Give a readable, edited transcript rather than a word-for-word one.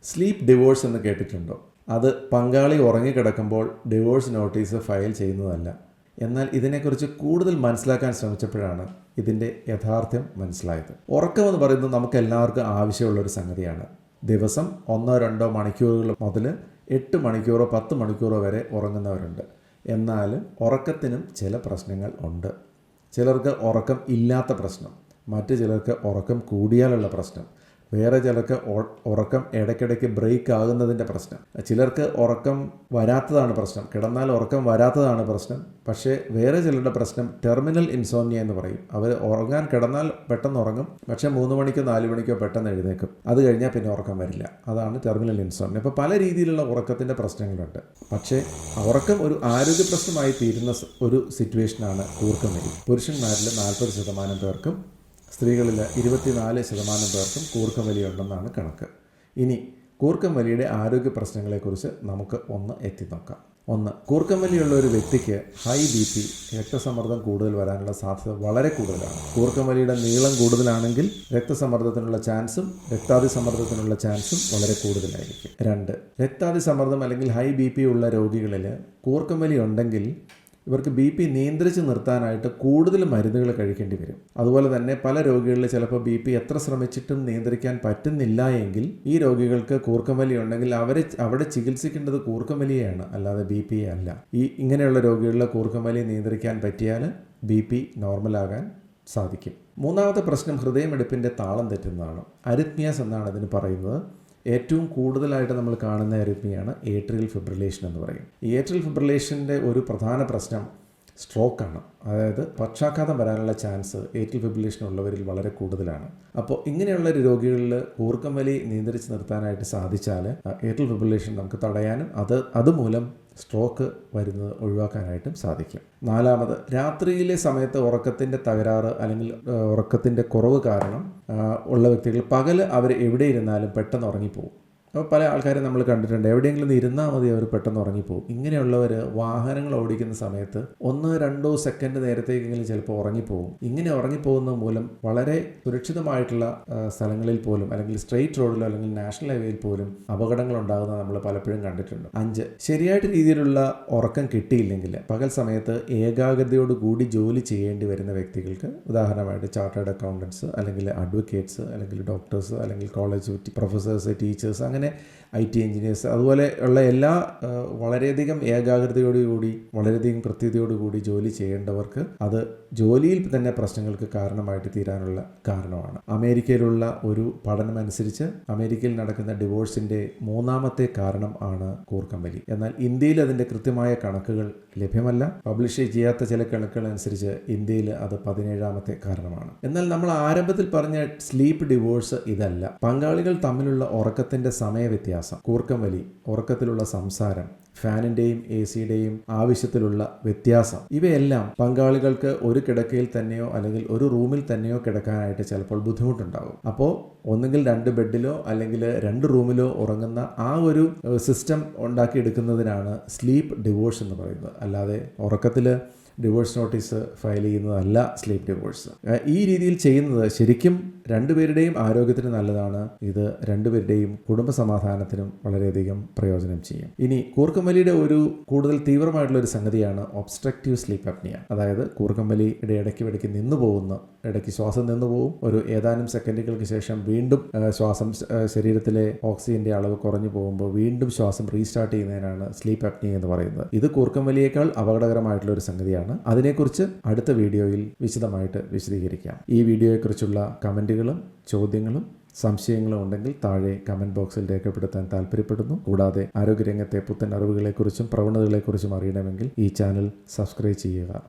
Sleep divorce എന്ന് കേട്ടിട്ടുണ്ടോ? അത് പങ്കാളി ഉറങ്ങിക്കിടക്കുമ്പോൾ ഡിവോഴ്സ് നോട്ടീസ് ഫയൽ ചെയ്യുന്നതല്ല. എന്നാൽ ഇതിനെക്കുറിച്ച് കൂടുതൽ മനസ്സിലാക്കാൻ ശ്രമിച്ചപ്പോഴാണ് ഇതിൻ്റെ യഥാർത്ഥ്യം മനസ്സിലായത്. ഉറക്കമെന്ന് പറയുന്നത് നമുക്ക് എല്ലാവർക്കും ആവശ്യമുള്ളൊരു സംഗതിയാണ്. ദിവസം 1-2 മണിക്കൂറുകൾ മുതൽ 8 മണിക്കൂറോ 10 മണിക്കൂറോ വരെ ഉറങ്ങുന്നവരുണ്ട്. എന്നാൽ ഉറക്കത്തിനും ചില പ്രശ്നങ്ങൾ ഉണ്ട്. ചിലർക്ക് ഉറക്കം ഇല്ലാത്ത പ്രശ്നം, മറ്റു ചിലർക്ക് ഉറക്കം കൂടിയാലുള്ള പ്രശ്നം, വേറെ ചിലർക്ക് ഉറക്കം ഇടയ്ക്കിടയ്ക്ക് ബ്രേക്ക് ആകുന്നതിൻ്റെ പ്രശ്നം, ചിലർക്ക് ഉറക്കം വരാത്തതാണ് പ്രശ്നം, കിടന്നാൽ ഉറക്കം വരാത്തതാണ് പ്രശ്നം. പക്ഷേ വേറെ ചിലരുടെ പ്രശ്നം ടെർമിനൽ ഇൻസോംനിയ എന്ന് പറയും. അവർ ഉറങ്ങാൻ കിടന്നാൽ പെട്ടെന്ന് ഉറങ്ങും, പക്ഷേ 3 മണിക്കോ 4 മണിക്കോ പെട്ടെന്ന് എഴുന്നേക്കും. അത് കഴിഞ്ഞാൽ പിന്നെ ഉറക്കം വരില്ല. അതാണ് ടെർമിനൽ ഇൻസോംനിയ. ഇപ്പോൾ പല രീതിയിലുള്ള ഉറക്കത്തിൻ്റെ പ്രശ്നങ്ങളുണ്ട്. പക്ഷേ ഉറക്കം ഒരു ആരോഗ്യ പ്രശ്നമായി തീരുന്ന ഒരു സിറ്റുവേഷനാണ് കൂർക്കം വലി. പുരുഷന്മാരിൽ 40% പേർക്കും സ്ത്രീകളിൽ 24% പേർക്കും കൂർക്കം വലിയുണ്ടെന്നാണ് കണക്ക്. ഇനി കൂർക്കം വലിയുടെ ആരോഗ്യ പ്രശ്നങ്ങളെക്കുറിച്ച് നമുക്ക് ഒന്ന് എത്തി നോക്കാം. 1. കൂർക്കം വലിയുള്ള ഒരു വ്യക്തിക്ക് ഹൈ BP, രക്തസമ്മർദ്ദം കൂടുതൽ വരാനുള്ള സാധ്യത വളരെ കൂടുതലാണ്. കൂർക്കം വലിയുടെ നീളം കൂടുതലാണെങ്കിൽ രക്തസമ്മർദ്ദത്തിനുള്ള ചാൻസും രക്താതിസമ്മർദ്ദത്തിനുള്ള ചാൻസും വളരെ കൂടുതലായിരിക്കും. 2. രക്താതിസമ്മർദ്ദം അല്ലെങ്കിൽ ഹൈ BP ഉള്ള രോഗികളിൽ കൂർക്കം വലി ഉണ്ടെങ്കിൽ ഇവർക്ക് BP നിയന്ത്രിച്ച് നിർത്താനായിട്ട് കൂടുതൽ മരുന്നുകൾ കഴിക്കേണ്ടി വരും. അതുപോലെ തന്നെ പല രോഗികളിൽ ചിലപ്പോൾ BP എത്ര ശ്രമിച്ചിട്ടും നിയന്ത്രിക്കാൻ പറ്റുന്നില്ല എങ്കിൽ ഈ രോഗികൾക്ക് കൂർക്കം വലി ഉണ്ടെങ്കിൽ അവിടെ ചികിത്സിക്കേണ്ടത് കൂർക്കം വലിയാണ്, അല്ലാതെ BP അല്ല. ഇങ്ങനെയുള്ള രോഗികളിൽ കൂർക്കം വലി നിയന്ത്രിക്കാൻ പറ്റിയാൽ BP നോർമലാകാൻ സാധിക്കും. 3ാമത്തെ പ്രശ്നം ഹൃദയമിടിപ്പിൻ്റെ താളം തെറ്റുന്നതാണ്. അരിത്മിയാസ് എന്നാണ് ഇതിന് പറയുന്നത്. ഏറ്റവും കൂടുതലായിട്ട് നമ്മൾ കാണുന്ന അരിത്മിയാണ് ഏട്രിയൽ ഫിബ്രിലേഷൻ എന്ന് പറയും. ഈ ഏട്രിയൽ ഫിബ്രിലേഷൻ്റെ ഒരു പ്രധാന പ്രശ്നം സ്ട്രോക്കാണ്. അതായത് പക്ഷാഘാതം വരാനുള്ള ചാൻസ് ഏട്രിയൽ ഫിബ്രിലേഷൻ ഉള്ളവരിൽ വളരെ കൂടുതലാണ്. അപ്പോൾ ഇങ്ങനെയുള്ള രോഗികളിൽ കൂർക്കം വലി നിയന്ത്രിച്ച് നിർത്താനായിട്ട് സാധിച്ചാൽ ഏട്രിയൽ ഫിബ്രിലേഷൻ നമുക്ക് തടയാനും അതുമൂലം സ്ട്രോക്ക് വരുന്നത് ഒഴിവാക്കാനായിട്ടും സാധിക്കും. 4ാമത്, രാത്രിയിലെ സമയത്ത് ഉറക്കത്തിൻ്റെ തകരാറ് അല്ലെങ്കിൽ ഉറക്കത്തിൻ്റെ കുറവ് കാരണം ഉള്ള വ്യക്തികൾ പകൽ അവർ എവിടെ ഇരുന്നാലും പെട്ടെന്ന് ഉറങ്ങിപ്പോകും. അപ്പോൾ പല ആൾക്കാരും നമ്മൾ കണ്ടിട്ടുണ്ട്, എവിടെയെങ്കിലും ഇരുന്നാൽ മതി അവർ പെട്ടെന്ന് ഉറങ്ങിപ്പോകും. ഇങ്ങനെയുള്ളവർ വാഹനങ്ങൾ ഓടിക്കുന്ന സമയത്ത് 1-2 സെക്കൻഡ് നേരത്തേക്കെങ്കിലും ചിലപ്പോൾ ഉറങ്ങിപ്പോകും. ഇങ്ങനെ ഉറങ്ങിപ്പോകുന്നത് മൂലം വളരെ സുരക്ഷിതമായിട്ടുള്ള സ്ഥലങ്ങളിൽ പോലും അല്ലെങ്കിൽ സ്ട്രെയിറ്റ് റോഡിലോ അല്ലെങ്കിൽ നാഷണൽ ഹൈവേയിൽ പോലും അപകടങ്ങൾ ഉണ്ടാകുന്നത് നമ്മൾ പലപ്പോഴും കണ്ടിട്ടുണ്ട്. 5. ശരിയായിട്ട് രീതിയിലുള്ള ഉറക്കം കിട്ടിയില്ലെങ്കിൽ പകൽ സമയത്ത് ഏകാഗ്രതയോട് കൂടി ജോലി ചെയ്യേണ്ടി വരുന്ന വ്യക്തികൾക്ക്, ഉദാഹരണമായിട്ട് ചാർട്ടേഡ് അക്കൗണ്ടൻസ് അല്ലെങ്കിൽ അഡ്വക്കേറ്റ്സ് അല്ലെങ്കിൽ ഡോക്ടേഴ്സ് അല്ലെങ്കിൽ കോളേജ് പ്രൊഫസേഴ്സ്, ടീച്ചേഴ്സ്, അങ്ങനെ IT എഞ്ചിനീയേഴ്സ്, അതുപോലെ ഉള്ള എല്ലാ വളരെയധികം ഏകാഗ്രതയോടുകൂടി വളരെയധികം കൃത്യതയോടുകൂടി ജോലി ചെയ്യേണ്ടവർക്ക് അത് ജോലിയിൽ തന്നെ പ്രശ്നങ്ങൾക്ക് കാരണമായിട്ട് തീരാനുള്ള കാരണമാണ്. അമേരിക്കയിലുള്ള ഒരു പഠനമനുസരിച്ച് അമേരിക്കയിൽ നടക്കുന്ന ഡിവോഴ്സിൻ്റെ 3ാമത്തെ കാരണം ആണ് കൂർക്കം വലി. എന്നാൽ ഇന്ത്യയിൽ അതിൻ്റെ കൃത്യമായ കണക്കുകൾ ലഭ്യമല്ല. പബ്ലിഷ് ചെയ്യാത്ത ചില കണക്കുകൾ അനുസരിച്ച് ഇന്ത്യയിൽ അത് 17ാമത്തെ കാരണമാണ്. എന്നാൽ നമ്മൾ ആരംഭത്തിൽ പറഞ്ഞ സ്ലീപ്പ് ഡിവോഴ്സ് ഇതല്ല. പങ്കാളികൾ തമ്മിലുള്ള ഉറക്കത്തിൻ്റെ സമയവ്യത്യാസം, കൂർക്കം വലി, ഉറക്കത്തിലുള്ള സംസാരം, ഫാനിൻ്റെയും AC-യുടെയും ആവശ്യത്തിലുള്ള വ്യത്യാസം, ഇവയെല്ലാം പങ്കാളികൾക്ക് ഒരു കിടക്കയിൽ തന്നെയോ അല്ലെങ്കിൽ ഒരു റൂമിൽ തന്നെയോ കിടക്കാനായിട്ട് ചിലപ്പോൾ ബുദ്ധിമുട്ടുണ്ടാകും. അപ്പോൾ ഒന്നുകിൽ 2 ബെഡിലോ അല്ലെങ്കിൽ 2 റൂമിലോ ഉറങ്ങുന്ന ആ ഒരു സിസ്റ്റം ഉണ്ടാക്കിയെടുക്കുന്നതിനാണ് സ്ലീപ്പ് ഡിവോഴ്സ് എന്ന് പറയുന്നത്. അല്ലാതെ ഉറക്കത്തിൽ ഡിവോഴ്സ് നോട്ടീസ് ഫയൽ ചെയ്യുന്നതല്ല സ്ലീപ്പ് ഡിവോഴ്സ്. ഈ രീതിയിൽ ചെയ്യുന്നത് ശരിക്കും രണ്ടുപേരുടെയും ആരോഗ്യത്തിന് നല്ലതാണ്. ഇത് രണ്ടുപേരുടെയും കുടുംബ സമാധാനത്തിനും വളരെയധികം പ്രയോജനം ചെയ്യും. ഇനി കൂർക്കം വലിയുടെ ഒരു കൂടുതൽ തീവ്രമായിട്ടുള്ള ഒരു സംഗതിയാണ് ഒബ്സ്ട്രക്റ്റീവ് സ്ലീപ്പ് അപ്നിയ. അതായത് കൂർക്കം വലിയുടെ ഇടയ്ക്ക് നിന്നു പോകുന്ന, ഇടയ്ക്ക് ശ്വാസം നിന്നു പോകും. ഒരു ഏതാനും സെക്കൻഡുകൾക്ക് ശേഷം വീണ്ടും ശ്വാസം, ശരീരത്തിലെ ഓക്സിജന്റെ അളവ് കുറഞ്ഞു പോകുമ്പോൾ വീണ്ടും ശ്വാസം റീസ്റ്റാർട്ട് ചെയ്യുന്നതിനാണ് സ്ലീപ്പ് അപ്നിയ എന്ന് പറയുന്നത്. ഇത് കൂർക്കം വലിയേക്കാൾ അപകടകരമായിട്ടുള്ള ഒരു സംഗതിയാണ്. അതിനെക്കുറിച്ച് അടുത്ത വീഡിയോയിൽ വിശദമായിട്ട് വിശദീകരിക്കാം. ഈ വീഡിയോയെക്കുറിച്ചുള്ള കമൻറ്റുകളും ചോദ്യങ്ങളും സംശയങ്ങളും ഉണ്ടെങ്കിൽ താഴെ കമൻറ്റ് ബോക്സിൽ രേഖപ്പെടുത്താൻ താല്പര്യപ്പെടുന്നു. കൂടാതെ ആരോഗ്യരംഗത്തെ പുത്തൻ അറിവുകളെക്കുറിച്ചും പ്രവണതകളെക്കുറിച്ചും അറിയണമെങ്കിൽ ഈ ചാനൽ സബ്സ്ക്രൈബ് ചെയ്യുക.